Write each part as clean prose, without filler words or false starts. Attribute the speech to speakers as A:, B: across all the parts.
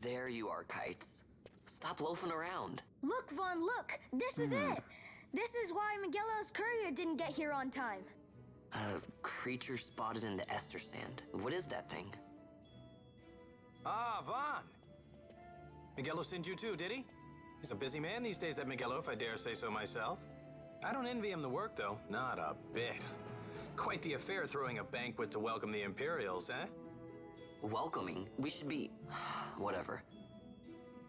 A: There you are, Kites. Stop loafing around.
B: Look, Vaughn, look! This is it! This is why Miguelo's courier didn't get here on time.
A: Creature spotted in the ester sand. What is that thing?
C: Ah, Vaughn! Miguelo sent you too, did he? He's a busy man these days, that Miguelo, if I dare say so myself. I don't envy him the work, though. Not a bit. Quite the affair throwing a banquet to welcome the Imperials, eh?
A: Welcoming? We should be... whatever.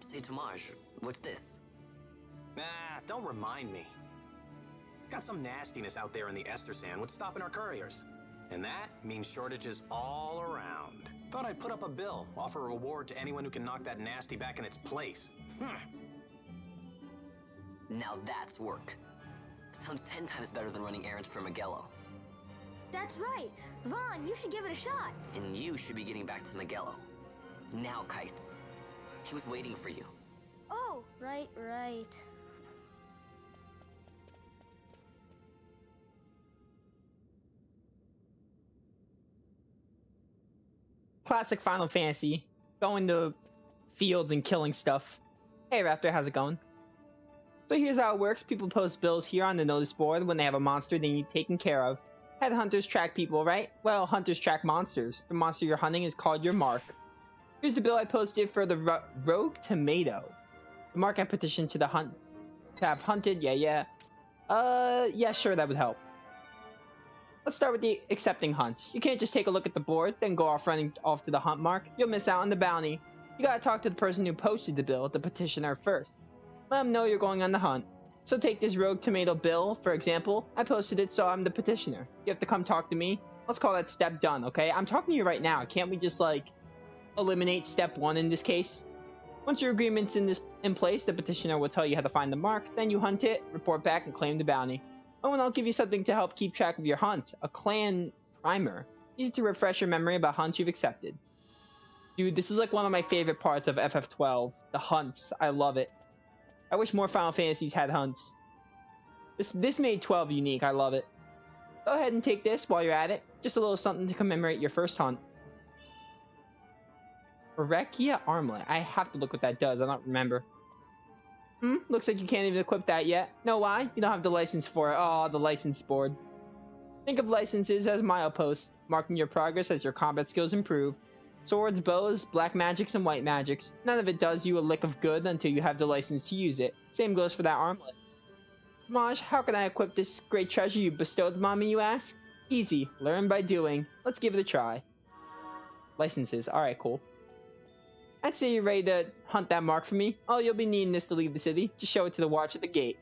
A: Say, Tomaj, what's this?
C: Nah, don't remind me. Got some nastiness out there in the ester sand. What's stopping our couriers? And that means shortages all around. Thought I'd put up a bill, offer a reward to anyone who can knock that nasty back in its place.
A: Now that's work. Sounds 10 times better than running errands for Miguelo.
B: That's right. Vaughn, you should give it a shot.
A: And you should be getting back to Miguelo. Now, Kites. He was waiting for you.
B: Oh, right.
D: Classic Final Fantasy. Going to fields and killing stuff. Hey Raptor, how's it going? So here's how it works. People post bills here on the notice board when they have a monster they need taken care of. Headhunters track people, right? Well, hunters track monsters. The monster you're hunting is called your mark. Here's the bill I posted for the rogue tomato. The mark I petitioned to the hunt to have hunted. Yeah, sure, that would help. Let's start with the accepting hunt. You can't just take a look at the board, then go off running off to the hunt mark. You'll miss out on the bounty. You gotta talk to the person who posted the bill, the petitioner, first. Let them know you're going on the hunt. So take this rogue tomato bill, for example. I posted it, so I'm the petitioner. You have to come talk to me. Let's call that step done, okay? I'm talking to you right now. Can't we just, eliminate step 1 in this case? Once your agreement's in place, the petitioner will tell you how to find the mark. Then you hunt it, report back, and claim the bounty. Oh, and I'll give you something to help keep track of your hunts. A clan primer. Easy to refresh your memory about hunts you've accepted. Dude, this is one of my favorite parts of FF12. The hunts. I love it. I wish more Final Fantasies had hunts. This made 12 unique. I love it. Go ahead and take this while you're at it. Just a little something to commemorate your first hunt. Orekia Armlet. I have to look what that does. I don't remember. Looks like you can't even equip that yet. Know why? You don't have the license for it. Oh, the license board. Think of licenses as mileposts, marking your progress as your combat skills improve. Swords, bows, black magics, and white magics. None of it does you a lick of good until you have the license to use it. Same goes for that armlet. Maj, how can I equip this great treasure you bestowed upon me, you ask? Easy. Learn by doing. Let's give it a try. Licenses. Alright, cool. I'd say you're ready to hunt that mark for me. Oh, you'll be needing this to leave the city. Just show it to the watch at the gate.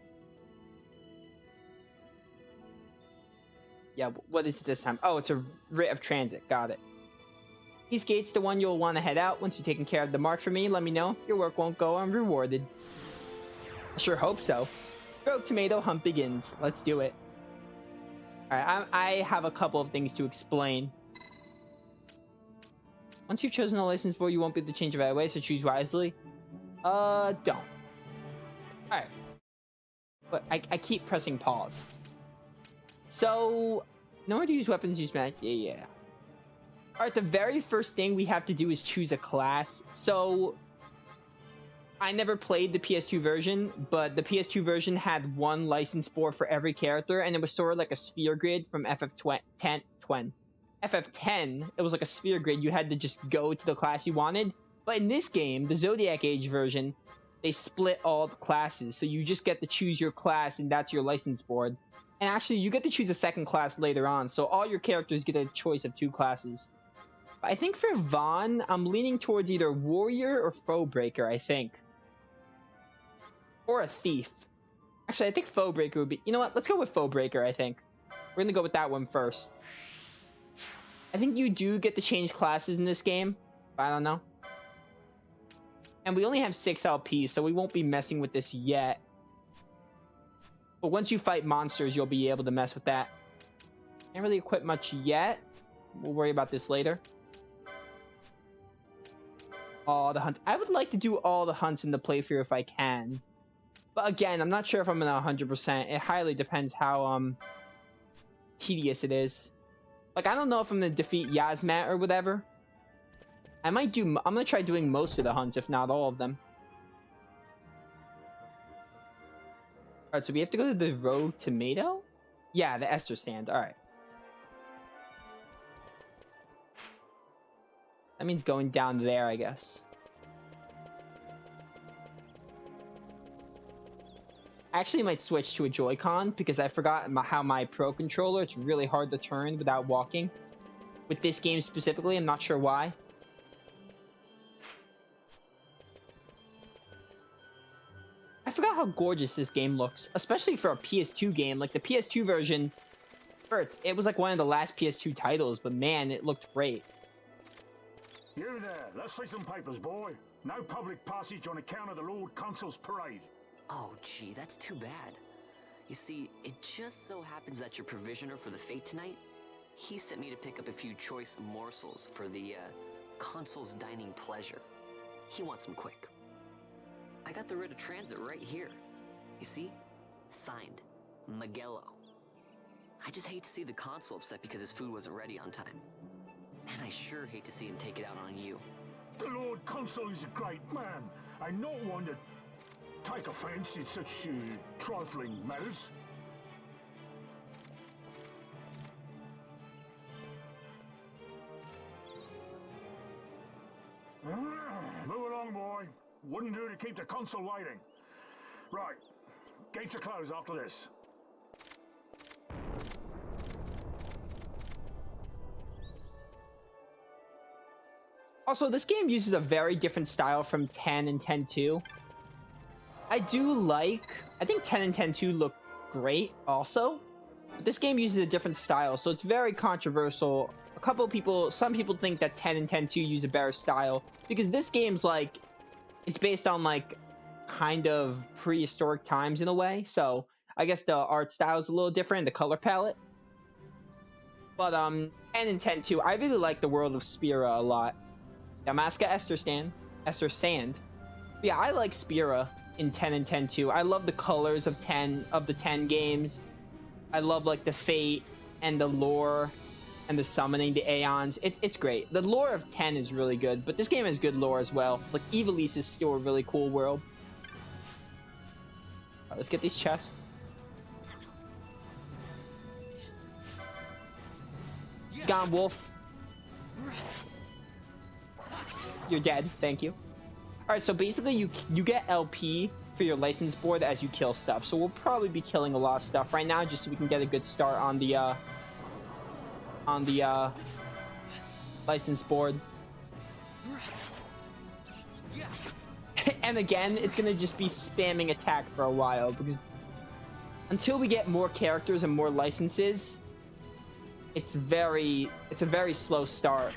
D: Yeah, what is it this time? Oh, it's a writ of transit. Got it. These gates the one you'll want to head out. Once you've taken care of the mark for me, let me know. Your work won't go unrewarded. I sure hope so. Rogue Tomato hunt begins. Let's do it. Alright, I have a couple of things to explain. Once you've chosen a license board, you won't be able to change it right away, so choose wisely. Don't. Alright. But I keep pressing pause. So, in order to use weapons, use magic. Yeah. Alright, the very first thing we have to do is choose a class. So, I never played the PS2 version, but the PS2 version had one license board for every character, and it was sort of like a sphere grid from FF10. FF10, it was like a sphere grid. You had to just go to the class you wanted. But in this game, the Zodiac Age version, they split all the classes. So you just get to choose your class, and that's your license board. And actually, you get to choose a second class later on. So all your characters get a choice of 2 classes. I think for Vaughn, I'm leaning towards either Warrior or Foebreaker, I think. Or a Thief. Actually, I think Foebreaker would be... You know what? Let's go with Foebreaker, I think. We're gonna go with that one first. I think you do get to change classes in this game. I don't know. And we only have 6 LP, so we won't be messing with this yet. But once you fight monsters, you'll be able to mess with that. Can't really equip much yet. We'll worry about this later. All the hunts. I would like to do all the hunts in the playthrough if I can. But again, I'm not sure if I'm gonna 100%. It highly depends how tedious it is. I don't know if I'm gonna defeat Yasmat or whatever. I'm gonna try doing most of the hunts, if not all of them. Alright, so we have to go to the row tomato? Yeah, the ester sand. Alright. That means going down there, I guess. I actually might switch to a Joy-Con because I forgot how my Pro controller, it's really hard to turn without walking. With this game specifically, I'm not sure why. I forgot how gorgeous this game looks, especially for a PS2 game. Like the PS2 version, it was like one of the last PS2 titles, but man, it looked great.
E: You there, let's see some papers, boy. No public passage on account of the Lord Consul's parade.
A: Oh, gee, that's too bad. You see, it just so happens that your provisioner for the fete tonight, he sent me to pick up a few choice morsels for the, consul's dining pleasure. He wants them quick. I got the writ of transit right here. You see? Signed, Magello. I just hate to see the consul upset because his food wasn't ready on time. And I sure hate to see him take it out on you.
E: The Lord Consul is a great man, and not one to take offence in such trifling matters. Move along, boy. Wouldn't do to keep the consul waiting. Right. Gates are closed after this.
D: Also, this game uses a very different style from 10 and 10-2. I think 10 and 10-2 look great also. But this game uses a different style, so it's very controversial. Some people think that 10 and 10-2 use a better style, because this game's like, it's based on like kind of prehistoric times in a way. So I guess the art style is a little different, the color palette. But 10 and 10-2, I really like the world of Spira a lot. Damaska Esther Sand. But yeah, I like Spira in 10 and 10-2. I love the colors of the 10 games. I love like the fate and the lore and the summoning, the Aeons. It's great. The lore of 10 is really good, but this game has good lore as well. Like Ivalice is still a really cool world. Alright, let's get these chests. Gone, Wolf. You're dead. Thank you. Alright, so basically you get LP for your license board as you kill stuff. So we'll probably be killing a lot of stuff right now just so we can get a good start on the license board. And again, it's gonna just be spamming attack for a while because until we get more characters and more licenses, it's a very slow start.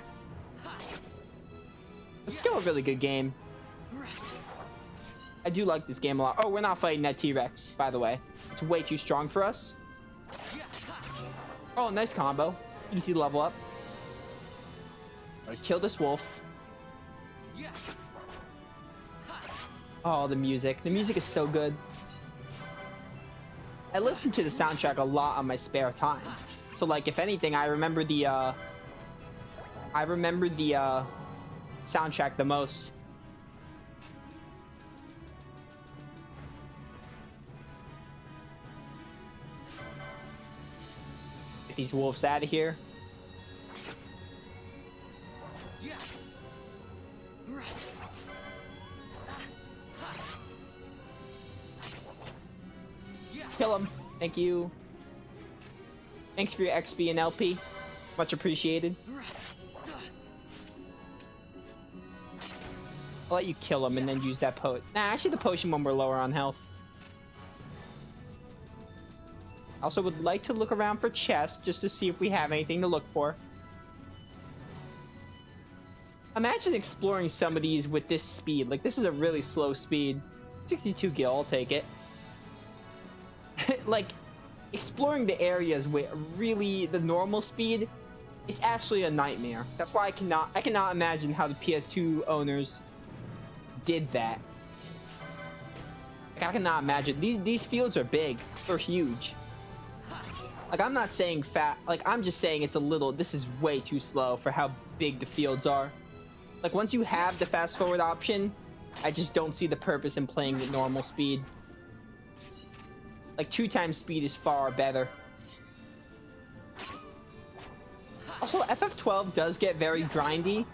D: It's still a really good game. I do like this game a lot. Oh, we're not fighting that T-Rex, by the way. It's way too strong for us. Oh, nice combo. Easy level up. Kill this wolf. Oh, the music. The music is so good. I listen to the soundtrack a lot on my spare time. So, like, if anything, I remember the soundtrack the most. Get these wolves out of here. Kill him. Thank you. Thanks for your XP and LP. Much appreciated. I'll let you kill him and then use that potion. Nah, actually the potion when we're lower on health. Also would like to look around for chests just to see if we have anything to look for. Imagine exploring some of these with this speed. Like, this is a really slow speed. 62 gil, I'll take it. Like, exploring the areas with really the normal speed, it's actually a nightmare. That's why I cannot imagine how the PS2 owners did that. Like, I cannot imagine. These fields are big. They're huge. Like, I'm not saying fat. Like, I'm just saying it's a little. This is way too slow for how big the fields are. Like, once you have the fast forward option, I just don't see the purpose in playing at normal speed. Like, 2 times speed is far better. Also, FF12 does get very grindy.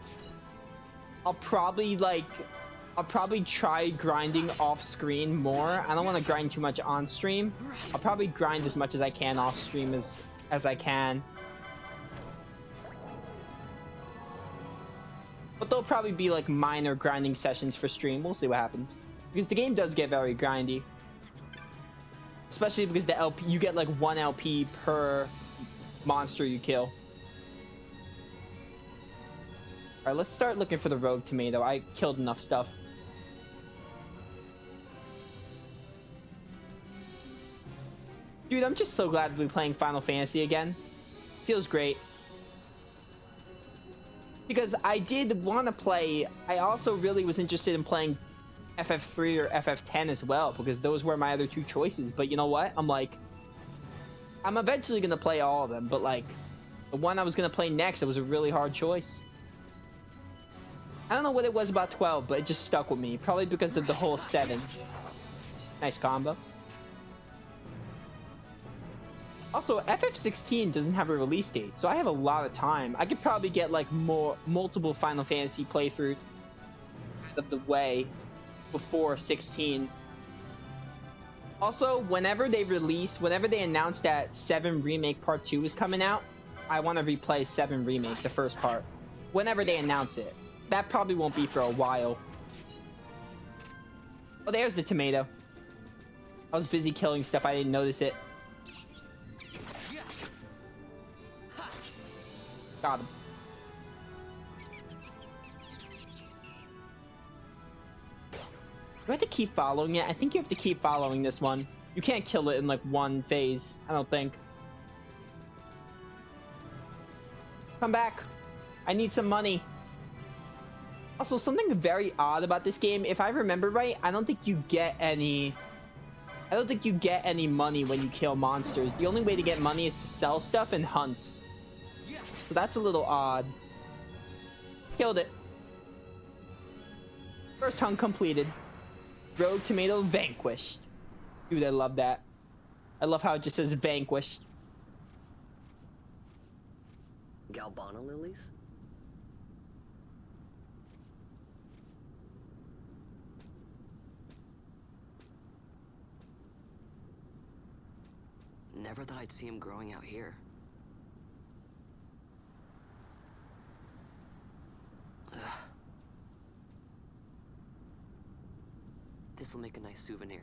D: I'll probably try grinding off screen more. I don't want to grind too much on stream. I'll probably grind as much as I can off stream as I can. But there'll probably be like minor grinding sessions for stream. We'll see what happens. Because the game does get very grindy. Especially because the LP, you get like 1 LP per monster you kill. Alright, let's start looking for the rogue tomato. I killed enough stuff. Dude, I'm just so glad to be playing Final Fantasy again. Feels great. Because I did want to play, I also really was interested in playing FF3 or FF10 as well, because those were my other 2 choices. But you know what? I'm like, I'm eventually going to play all of them, but like, the one I was going to play next, it was a really hard choice. I don't know what it was about 12, but it just stuck with me. Probably because of the whole setting. Nice combo. Also, FF16 doesn't have a release date, so I have a lot of time. I could probably get like multiple Final Fantasy playthroughs out of the way before 16. Also, whenever they announce that 7 Remake Part 2 is coming out, I want to replay 7 Remake, the first part. Whenever they announce it. That probably won't be for a while. Oh, there's the tomato. I was busy killing stuff, I didn't notice it. Got him. Do I have to keep following it? I think you have to keep following this one. You can't kill it in like one phase, I don't think. Come back. I need some money. Also, something very odd about this game, if I remember right, I don't think you get any money when you kill monsters. The only way to get money is to sell stuff and hunts. So that's a little odd. Killed it. First hunt completed. Rogue tomato vanquished. Dude, I love that. I love how it just says vanquished.
A: Galbana lilies? Never thought I'd see him growing out here. This'll make a nice souvenir.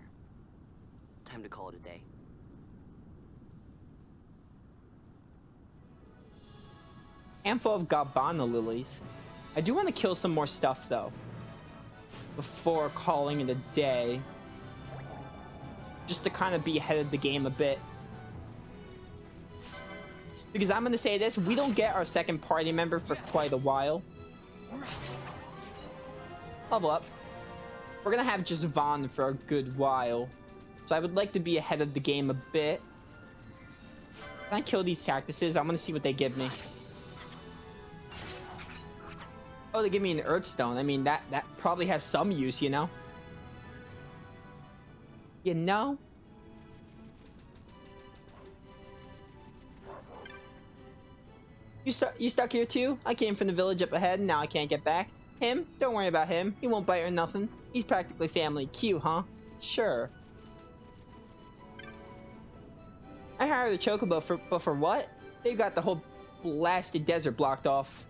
A: Time to call it a day.
D: Handful of Galbana lilies. I do want to kill some more stuff though, before calling it a day. Just to kind of be ahead of the game a bit. Because I'm going to say this, we don't get our second party member for quite a while. Level up. We're going to have just Vaughn for a good while. So I would like to be ahead of the game a bit. Can I kill these cactuses? I'm going to see what they give me. Oh, they give me an Earthstone. I mean, that probably has some use, you know? You know? You stuck here too? I came from the village up ahead and now I can't get back. Him? Don't worry about him. He won't bite or nothing. He's practically family. Cute, huh? Sure. I hired a chocobo but for what? They've got the whole blasted desert blocked off.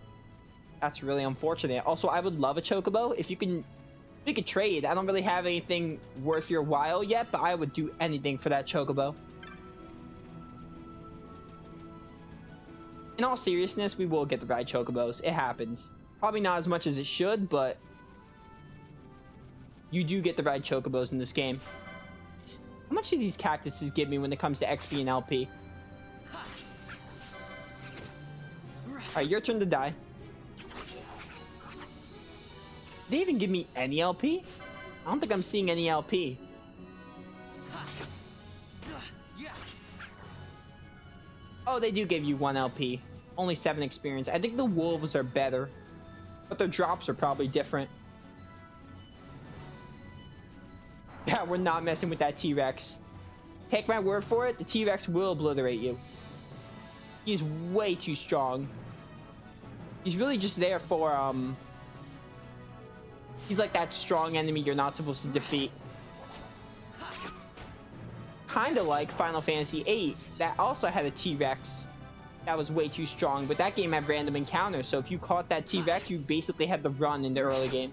D: That's really unfortunate. Also, I would love a chocobo. If you could trade. I don't really have anything worth your while yet, but I would do anything for that chocobo. In all seriousness, we will get the right chocobos. It happens. Probably not as much as it should, but you do get the right chocobos in this game. How much do these cactuses give me when it comes to XP and LP? Alright, your turn to die. Did they even give me any LP? I don't think I'm seeing any LP. Oh, they do give you 1 LP. Only 7 experience. I think the wolves are better. But their drops are probably different. Yeah, we're not messing with that T-Rex. Take my word for it, the T-Rex will obliterate you. He's way too strong. He's really just there for, he's like that strong enemy you're not supposed to defeat. Kinda like Final Fantasy VIII, that also had a T-Rex that was way too strong, but that game had random encounters, so if you caught that T-Rex, you basically had to run in the early game.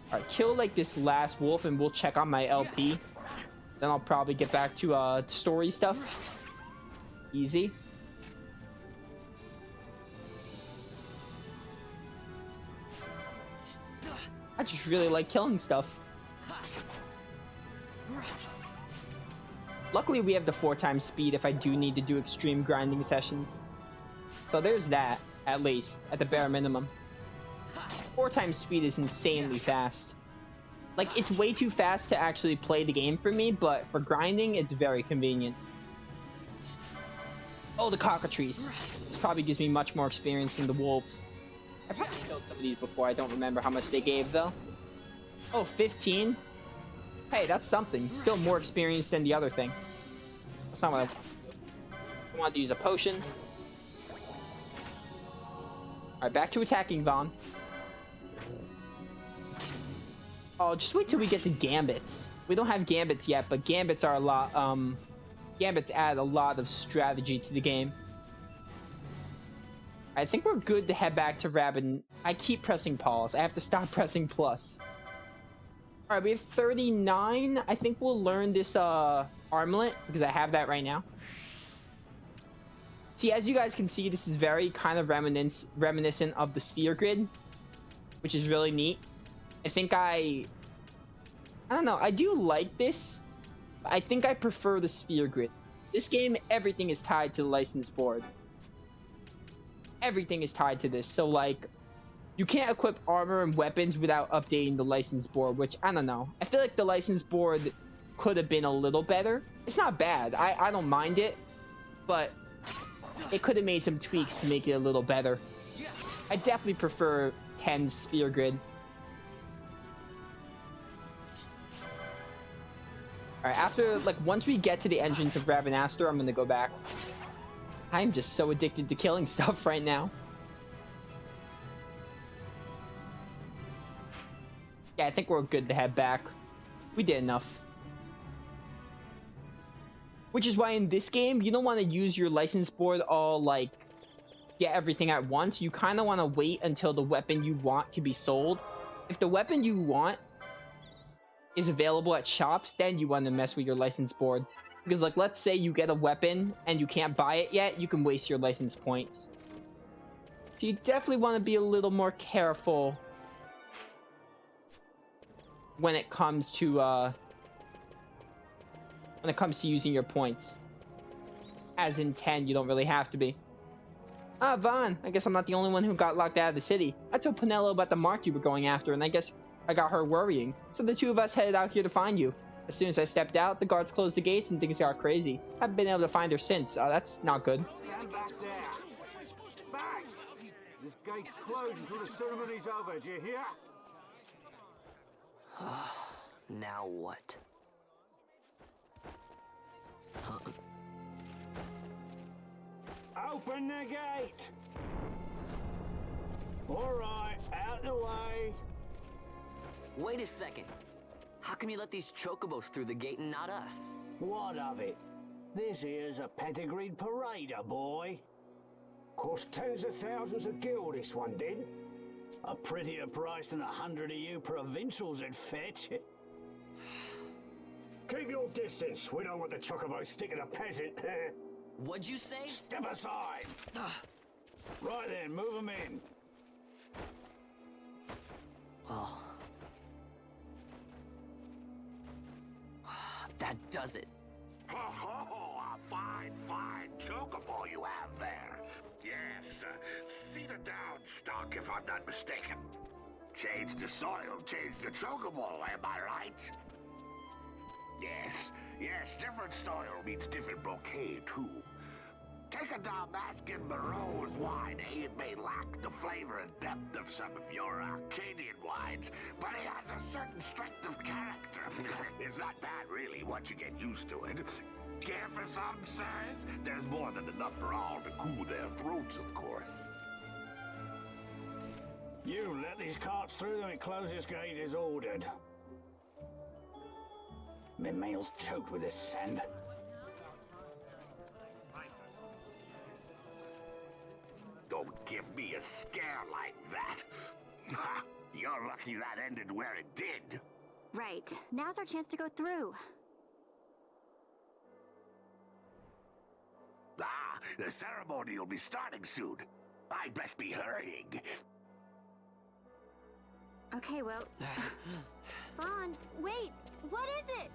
D: Alright, kill like this last wolf and we'll check on my LP. Then I'll probably get back to story stuff. Easy. I just really like killing stuff. Luckily we have the 4x speed if I do need to do extreme grinding sessions. So there's that, at least, at the bare minimum. 4x speed is insanely fast. Like, it's way too fast to actually play the game for me, but for grinding, it's very convenient. Oh, the cockatrice. This probably gives me much more experience than the wolves. I probably killed some of these before. I don't remember how much they gave, though. Oh, 15? Hey, that's something. Still more experience than the other thing. That's not what I wanted to use a potion. Alright, back to attacking Vaughn. Oh, just wait till we get to Gambits. We don't have Gambits yet, but Gambits are a lot, Gambits add a lot of strategy to the game. I think we're good to head back to Rabbit. I keep pressing pause. I have to stop pressing plus. Alright, we have 39. I think we'll learn this, armlet, because I have that right now. See, as you guys can see, this is very kind of reminiscent of the sphere grid, which is really neat. I think I don't know, I do like this, but I think I prefer the sphere grid. This game, everything is tied to the license board. Everything is tied to this, so like, you can't equip armor and weapons without updating the license board, which, I don't know. I feel like the license board could have been a little better. It's not bad, I don't mind it, but it could have made some tweaks to make it a little better. I definitely prefer 10's sphere grid. Alright, after, like, once we get to the entrance of Ravenaster, I'm gonna go back. I'm just so addicted to killing stuff right now. Yeah, I think we're good to head back. We did enough. Which is why in this game, you don't want to use your license board all, like, get everything at once. You kind of want to wait until the weapon you want can be sold. If the weapon you want is available at shops, then you want to mess with your license board. Because, like, let's say you get a weapon and you can't buy it yet, you can waste your license points. So you definitely want to be a little more careful when it comes to using your points. As in 10, you don't really have to be. Ah, Vaughn, I guess I'm not the only one who got locked out of the city. I told Pinello about the mark you were going after, and I guess I got her worrying. So the two of us headed out here to find you. As soon as I stepped out, the guards closed the gates and things got crazy. Haven't been able to find her since. That's not good.
E: Stand back there. Back! This gate's closed until the ceremony's over, do you hear?
A: Now what?
E: Open the gate! Alright, out the way.
A: Wait a second. How come you let these chocobos through the gate and not us?
E: What of it? This here's a pedigreed parader, boy. Cost tens of thousands of gil, this one did. A prettier price than 100 of you provincials would fetch. Keep your distance. We don't want the chocobos sticking a peasant.
A: What'd you say?
E: Step aside. Right then, move them in.
A: Well, that does it.
F: Ho ho ho! A fine, fine chocobo you have there. Yes, cedar down stock if I'm not mistaken. Change the soil, change the chocobo, am I right? Yes, yes, different soil means different bouquet too. Take a Dalmascan Barrow's wine, eh? It may lack the flavor and depth of some of your Arcadian wines, but it has a certain strength of character. It's not bad, really, once you get used to it. Care for some, sirs? There's more than enough for all to cool their throats, of course.
E: You let these carts through, the closest gate is ordered. My mail's choked with this sand.
F: Don't give me a scare like that. Ha! You're lucky that ended where it did.
G: Right. Now's our chance to go through.
F: Ah, the ceremony will be starting soon. I'd best be hurrying.
G: Okay, well... Vaughn, wait! What is it?